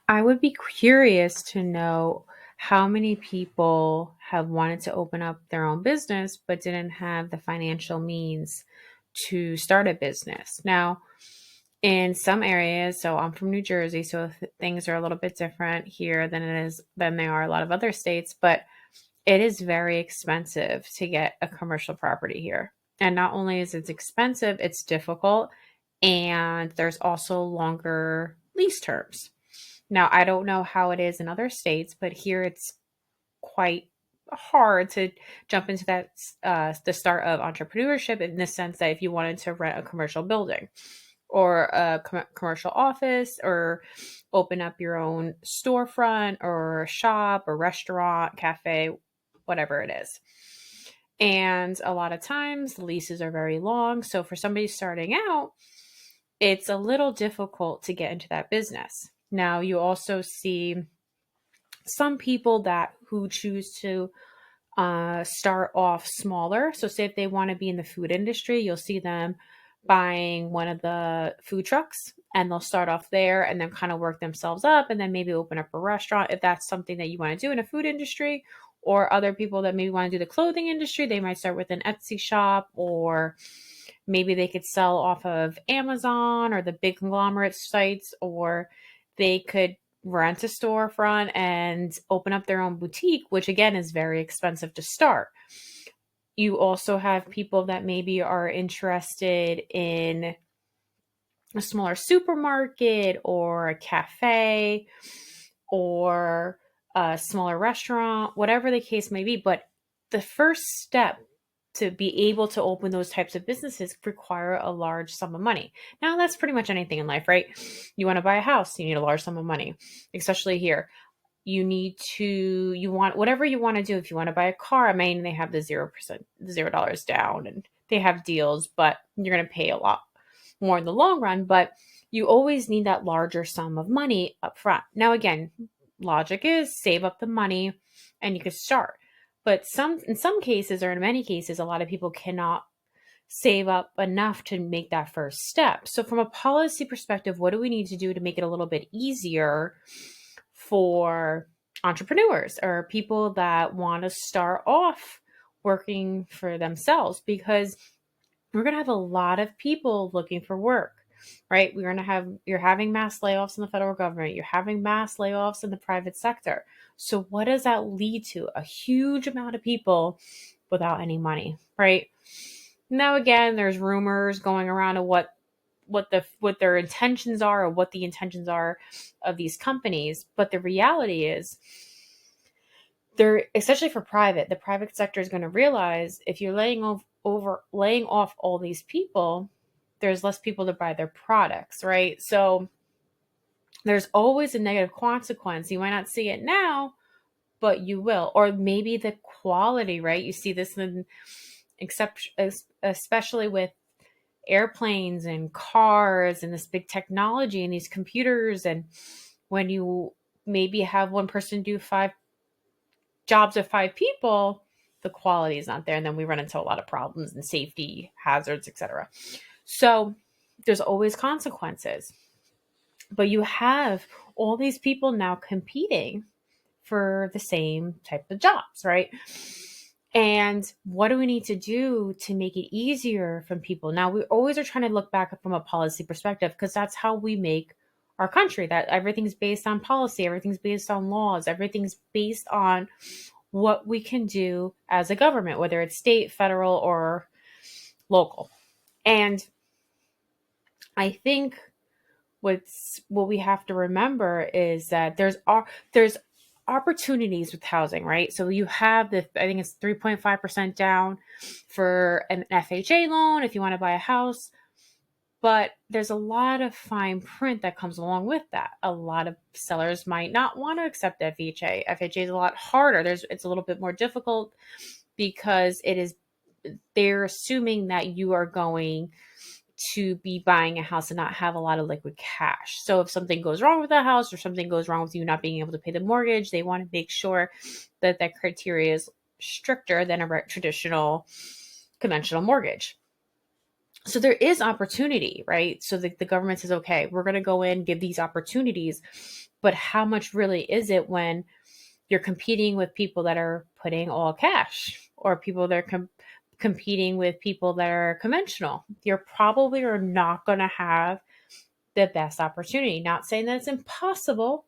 I would be curious to know how many people have wanted to open up their own business but didn't have the financial means to start a business. Now, in some areas, so I'm from New Jersey, so things are a little bit different here than they are a lot of other states, but it is very expensive to get a commercial property here. And not only is it expensive, it's difficult, and there's also longer lease terms. Now, I don't know how it is in other states, but here it's quite hard to jump into the start of entrepreneurship in the sense that if you wanted to rent a commercial building or a commercial office or open up your own storefront or shop or restaurant, cafe, whatever it is. And a lot of times the leases are very long. So for somebody starting out, it's a little difficult to get into that business. Now, you also see some people that who choose to start off smaller. So, say if they want to be in the food industry, you'll see them buying one of the food trucks and they'll start off there and then kind of work themselves up and then maybe open up a restaurant if that's something that you want to do in a food industry. Or other people that maybe want to do the clothing industry, they might start with an Etsy shop, or maybe they could sell off of Amazon or the big conglomerate sites, or they could rent a storefront and open up their own boutique, which again is very expensive to start. You also have people that maybe are interested in a smaller supermarket or a cafe or a smaller restaurant, whatever the case may be. But the first step to be able to open those types of businesses require a large sum of money. Now, that's pretty much anything in life, right? You want to buy a house, you need a large sum of money, especially here. You want whatever you want to do. If you want to buy a car, I mean, they have the 0%, $0 down, and they have deals, but you're going to pay a lot more in the long run. But you always need that larger sum of money up front. Now, again, logic is save up the money and you can start. But in some cases, or in many cases, a lot of people cannot save up enough to make that first step. So, from a policy perspective, what do we need to do to make it a little bit easier for entrepreneurs or people that want to start off working for themselves? Because we're going to have a lot of people looking for work, right? You're having mass layoffs in the federal government, you're having mass layoffs in the private sector. So what does that lead to? A huge amount of people without any money, right? Now, again, there's rumors going around of what their intentions are, or what the intentions are of these companies. But the reality is, they're, especially for the private sector is going to realize if you're laying off all these people, there's less people to buy their products, right? So there's always a negative consequence. You might not see it now, but you will. Or maybe the quality, right? You see this especially with airplanes and cars and this big technology and these computers. And when you maybe have one person do 5 jobs of 5 people, the quality is not there. And then we run into a lot of problems and safety hazards, etc. So there's always consequences. But you have all these people now competing for the same type of jobs, right? And what do we need to do to make it easier for people? Now, we always are trying to look back from a policy perspective because that's how we make our country. That everything's based on policy, everything's based on laws, everything's based on what we can do as a government, whether it's state, federal, or local. And I think what we have to remember is that there's opportunities with housing, right? So you have I think it's 3.5% down for an FHA loan if you want to buy a house. But there's a lot of fine print that comes along with that. A lot of sellers might not want to accept FHA. FHA is a lot harder. It's a little bit more difficult because they're assuming that you are going to be buying a house and not have a lot of liquid cash. So if something goes wrong with the house or something goes wrong with you not being able to pay the mortgage, they want to make sure that that criteria is stricter than a traditional conventional mortgage. So there is opportunity, right? So the government says, okay, we're going to go in, give these opportunities, but how much really is it when you're competing with people that are putting all cash, or people that are competing with people that are conventional? You're probably are not going to have the best opportunity. Not saying that it's impossible,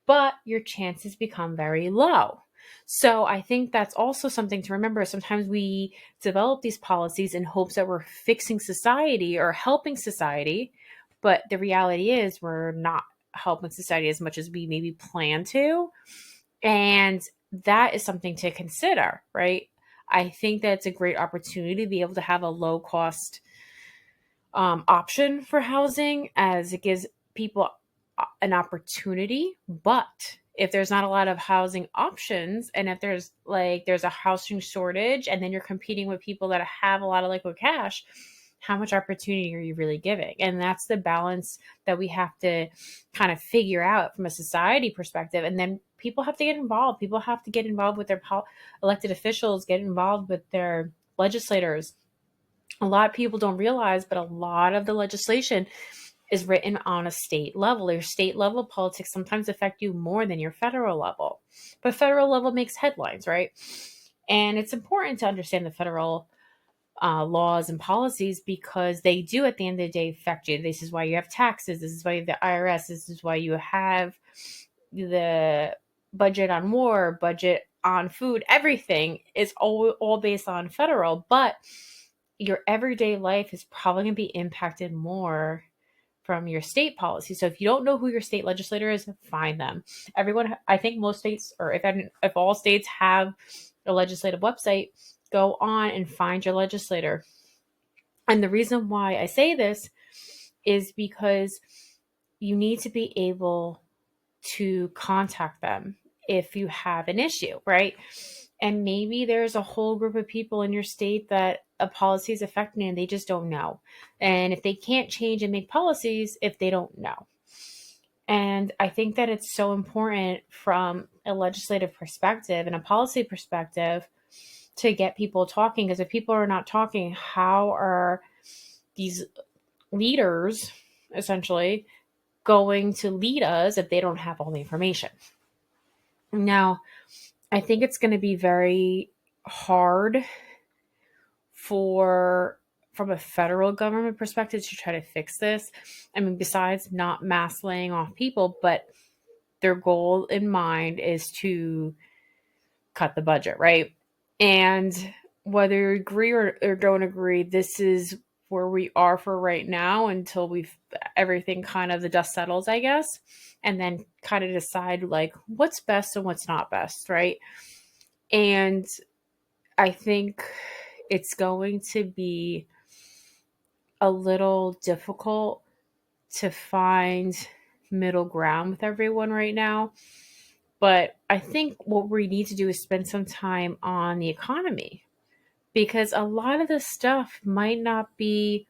but your chances become very low. So I think that's also something to remember. Sometimes we develop these policies in hopes that we're fixing society or helping society, but the reality is we're not helping society as much as we maybe plan to. And that is something to consider, right? I think that it's a great opportunity to be able to have a low cost option for housing, as it gives people an opportunity. But if there's not a lot of housing options, and if there's a housing shortage, and then you're competing with people that have a lot of liquid cash, how much opportunity are you really giving? And that's the balance that we have to kind of figure out from a society perspective. And then people have to get involved. People have to get involved with their elected officials, get involved with their legislators. A lot of people don't realize, but a lot of the legislation is written on a state level. Your state level politics sometimes affect you more than your federal level. But federal level makes headlines, right? And it's important to understand the federal laws and policies, because they do at the end of the day affect you. This is why you have taxes. This is why you have the IRS. This is why you have the budget on war, budget on food. Everything is all based on federal, but your everyday life is probably going to be impacted more from your state policy. So if you don't know who your state legislator is, find them. Everyone, I think most states, or if all states have a legislative website, go on and find your legislator. And the reason why I say this is because you need to be able to contact them if you have an issue, right? And maybe there's a whole group of people in your state that a policy is affecting and they just don't know. And if they can't change and make policies if they don't know. And I think that it's so important from a legislative perspective and a policy perspective to get people talking, because if people are not talking, how are these leaders essentially going to lead us if they don't have all the information? Now, I think it's going to be very hard for from a federal government perspective to try to fix this. I mean, besides not mass laying off people, but their goal in mind is to cut the budget, right? And whether you agree or don't agree, this is where we are for right now until we've everything kind of the dust settles, I guess, and then kind of decide like what's best and what's not best, right? And I think it's going to be a little difficult to find middle ground with everyone right now. But I think what we need to do is spend some time on the economy, because a lot of this stuff might not be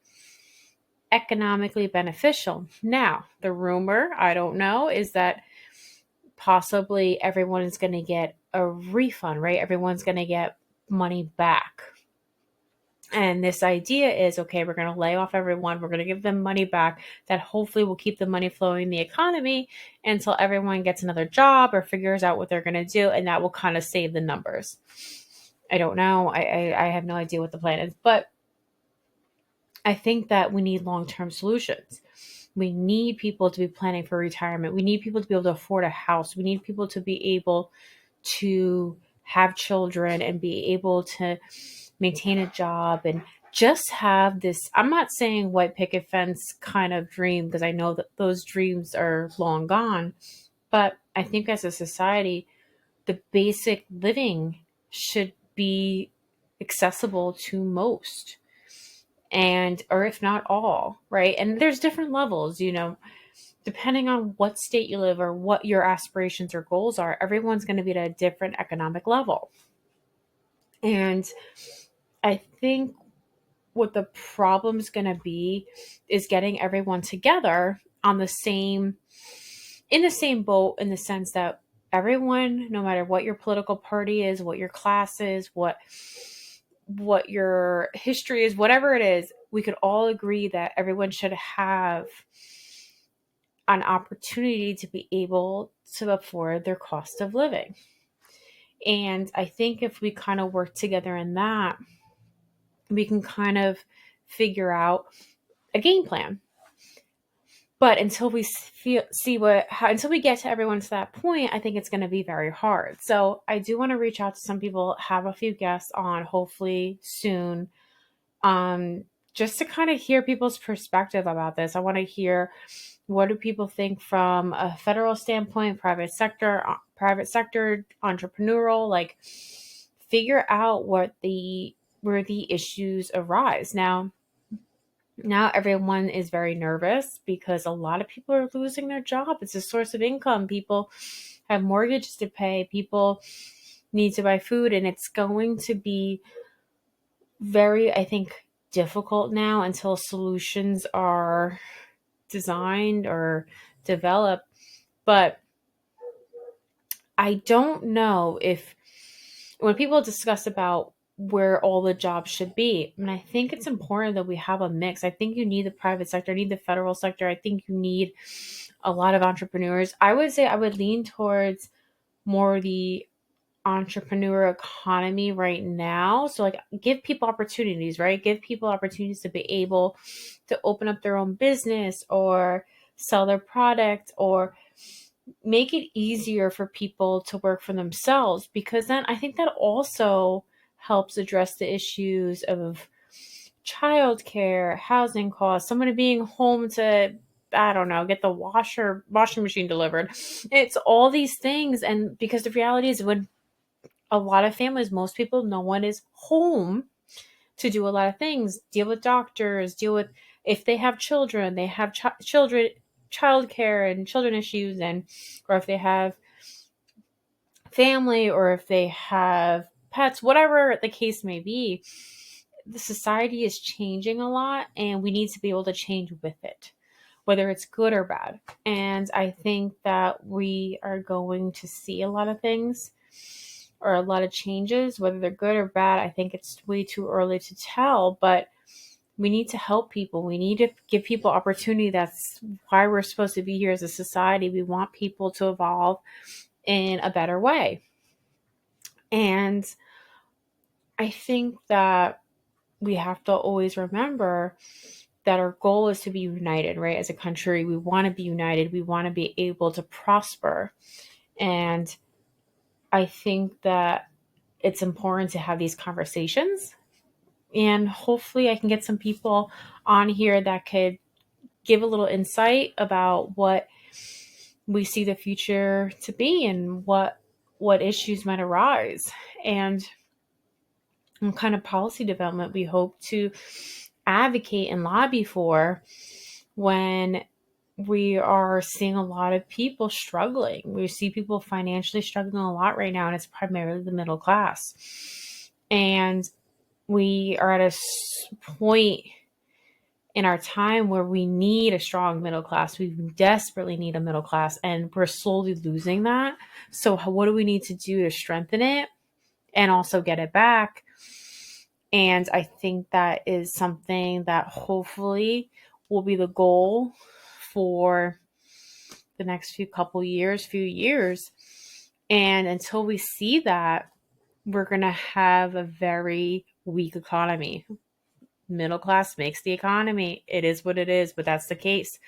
economically beneficial. Now, the rumor, I don't know, is that possibly everyone is going to get a refund, right? Everyone's going to get money back. And this idea is, okay, we're going to lay off everyone. We're going to give them money back. That hopefully will keep the money flowing in the economy until everyone gets another job or figures out what they're going to do. And that will kind of save the numbers. I don't know. I have no idea what the plan is. But I think that we need long-term solutions. We need people to be planning for retirement. We need people to be able to afford a house. We need people to be able to have children and be able to maintain a job and just have this. I'm not saying white picket fence kind of dream, because I know that those dreams are long gone. But I think as a society, the basic living should be accessible to most, and or if not all, right? And there's different levels, depending on what state you live or what your aspirations or goals are. Everyone's going to be at a different economic level. And I think what the problem's going to be is getting everyone together on in the same boat, in the sense that everyone, no matter what your political party is, what your class is, what your history is, whatever it is, we could all agree that everyone should have an opportunity to be able to afford their cost of living. And I think if we kind of work together in that, we can kind of figure out a game plan. But until we until we get to everyone to that point, I think it's going to be very hard. So I do want to reach out to some people, have a few guests on, hopefully soon, just to kind of hear people's perspective about this. I want to hear, what do people think from a federal standpoint, private sector, entrepreneurial, like figure out where the issues arise. Now everyone is very nervous because a lot of people are losing their job. It's a source of income. People have mortgages to pay. People need to buy food, and it's going to be very, I think, difficult now until solutions are designed or developed. But I don't know if, when people discuss about where all the jobs should be, I mean, I think it's important that we have a mix. I think you need the private sector, need the federal sector. I think you need a lot of entrepreneurs. I would say I would lean towards more the entrepreneur economy right now. So like, give people opportunities, right? Give people opportunities to be able to open up their own business or sell their product, or make it easier for people to work for themselves, because then I think that also helps address the issues of childcare, housing costs, somebody being home to, I don't know, get the washing machine delivered. It's all these things. And because the reality is, when a lot of families, most people, no one is home to do a lot of things, deal with doctors, deal with, if they have children, they have childcare and children issues, and or if they have family, or if they have pets, whatever the case may be. The society is changing a lot, and we need to be able to change with it, whether it's good or bad. And I think that we are going to see a lot of things, or a lot of changes, whether they're good or bad. I think it's way too early to tell, but we need to help people. We need to give people opportunity. That's why we're supposed to be here as a society. We want people to evolve in a better way. And I think that we have to always remember that our goal is to be united, right? As a country, we want to be united. We want to be able to prosper. And I think that it's important to have these conversations. And hopefully I can get some people on here that could give a little insight about what we see the future to be, and what issues might arise, and what kind of policy development we hope to advocate and lobby for when we are seeing a lot of people struggling. We see people financially struggling a lot right now, and it's primarily the middle class. And we are at a point in our time where we need a strong middle class. We desperately need a middle class, and we're slowly losing that. So what do we need to do to strengthen it and also get it back? And I think that is something that hopefully will be the goal for the next few years. And until we see that, we're going to have a very weak economy. Middle class makes the economy. It is what it is, but that's the case.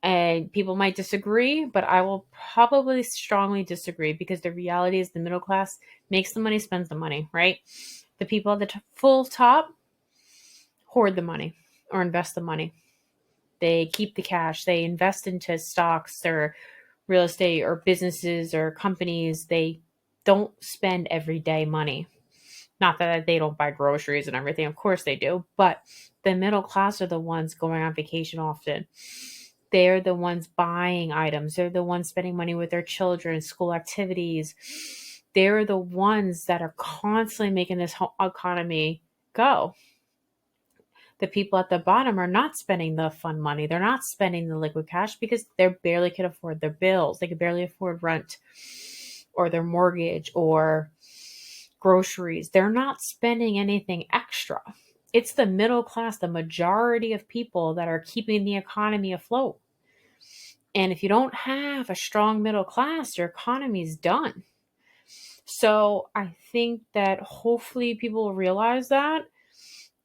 And people might disagree, but I will probably strongly disagree, because the reality is the middle class makes the money, spends the money, right? The people at the full top hoard the money or invest the money. They keep the cash. They invest into stocks or real estate or businesses or companies. They don't spend everyday money. Not that they don't buy groceries and everything. Of course they do. But the middle class are the ones going on vacation often. They're the ones buying items. They're the ones spending money with their children, school activities. They're the ones that are constantly making this economy go. The people at the bottom are not spending the fun money. They're not spending the liquid cash because they barely can afford their bills. They can barely afford rent or their mortgage or groceries. They're not spending anything extra. It's the middle class, the majority of people that are keeping the economy afloat. And if you don't have a strong middle class, your economy is done. So I think that hopefully people will realize that,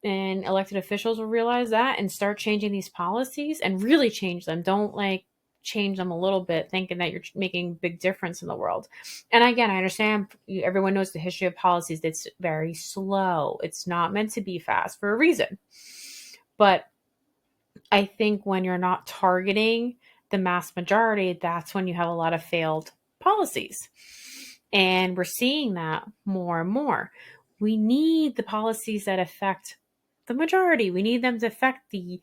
and elected officials will realize that and start changing these policies and really change them. Don't like change them a little bit thinking that you're making a big difference in the world. And again, I understand everyone knows the history of policies. It's very slow. It's not meant to be fast for a reason. But I think when you're not targeting the mass majority, that's when you have a lot of failed policies. And we're seeing that more and more. We need the policies that affect the majority. We need them to affect the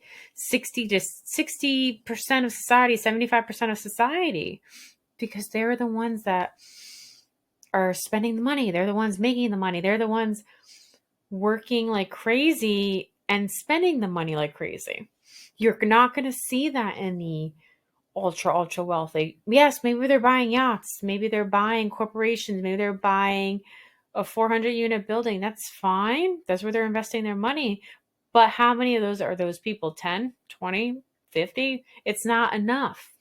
60% of society, 75% of society, because they're the ones that are spending the money. They're the ones making the money. They're the ones working like crazy and spending the money like crazy. You're not going to see that in the ultra wealthy. Yes, maybe they're buying yachts, maybe they're buying corporations, maybe they're buying a 400 unit building. That's fine. That's where they're investing their money. But how many of those are those people? 10, 20, 50? It's not enough.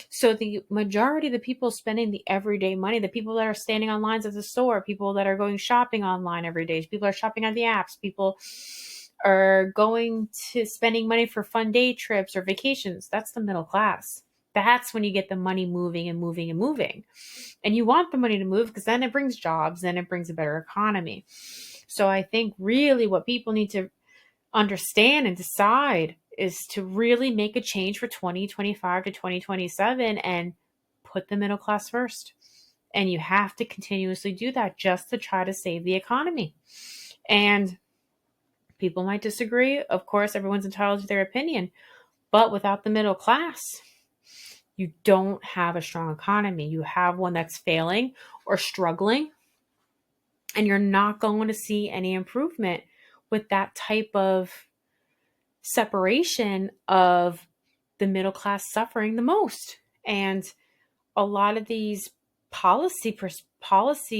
So the majority of the people spending the everyday money, the people that are standing on lines at the store, people that are going shopping online every day, people are shopping on the apps, people are going to spending money for fun day trips or vacations. That's the middle class. That's when you get the money moving and moving and moving. And you want the money to move because then it brings jobs, then it brings a better economy. So I think really what people need to understand and decide is to really make a change for 2025 to 2027 and put the middle class first. And you have to continuously do that just to try to save the economy. And people might disagree. Of course, everyone's entitled to their opinion. But without the middle class, you don't have a strong economy. You have one that's failing or struggling, and you're not going to see any improvement with that type of separation of the middle class suffering the most. And a lot of these policy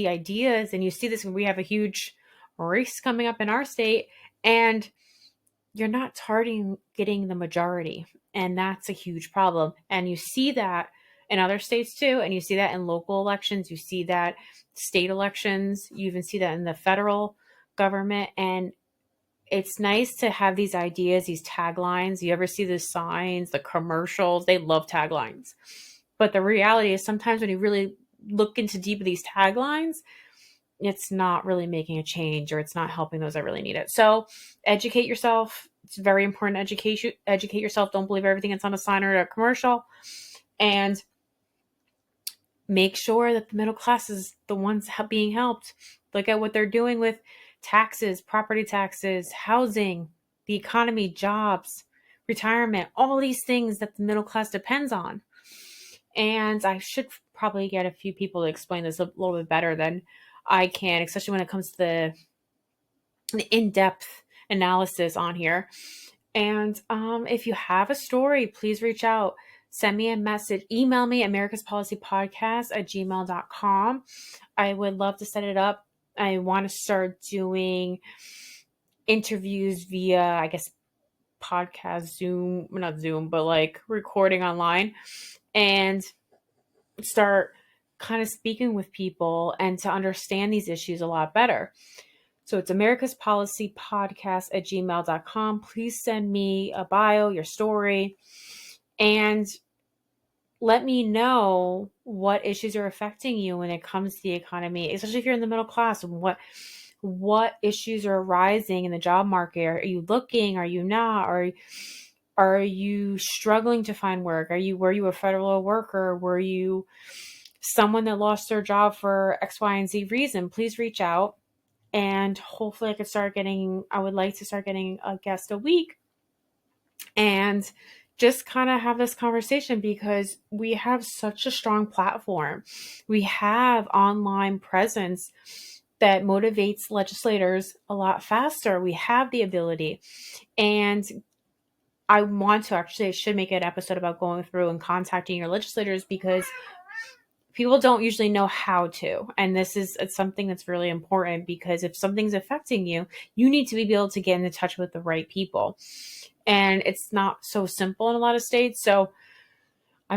ideas, and you see this when we have a huge race coming up in our state, and you're not targeting the majority. And that's a huge problem. And you see that in other states too. And you see that in local elections. You see that state elections. You even see that in the federal government. And it's nice to have these ideas, these taglines. You ever see the signs, the commercials? They love taglines. But the reality is sometimes when you really look into deep of these taglines, it's not really making a change, or it's not helping those that really need it. So educate yourself. It's very important to educate yourself. Don't believe everything that's on a sign or a commercial. And make sure that the middle class is the ones being helped. Look at what they're doing with taxes, property taxes, housing, the economy, jobs, retirement, all these things that the middle class depends on. And I should probably get a few people to explain this a little bit better than I can, especially when it comes to the in-depth analysis on here. And if you have a story, please reach out. Send me a message. Email me at americaspolicypodcast@gmail.com. I would love to set it up. I want to start doing interviews via, I guess, podcast, Zoom, not Zoom, but like recording online, and start kind of speaking with people and to understand these issues a lot better. So it's americaspolicypodcast@gmail.com. Please send me a bio, your story, and let me know what issues are affecting you when it comes to the economy, especially if you're in the middle class. What issues are arising in the job market? Are you looking? Are you not? Are you struggling to find work? Were you a federal worker? Were you someone that lost their job for X, Y, and Z reason? Please reach out, and hopefully I would like to start getting a guest a week and just kind of have this conversation, because we have such a strong platform. We have online presence that motivates legislators a lot faster. We have the ability. And I should make an episode about going through and contacting your legislators, because people don't usually know how to. And this is it's something that's really important, because if something's affecting you, you need to be able to get in touch with the right people. And it's not so simple in a lot of states. So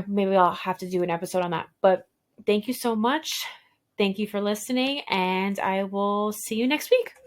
maybe I'll have to do an episode on that. But thank you so much. Thank you for listening, and I will see you next week.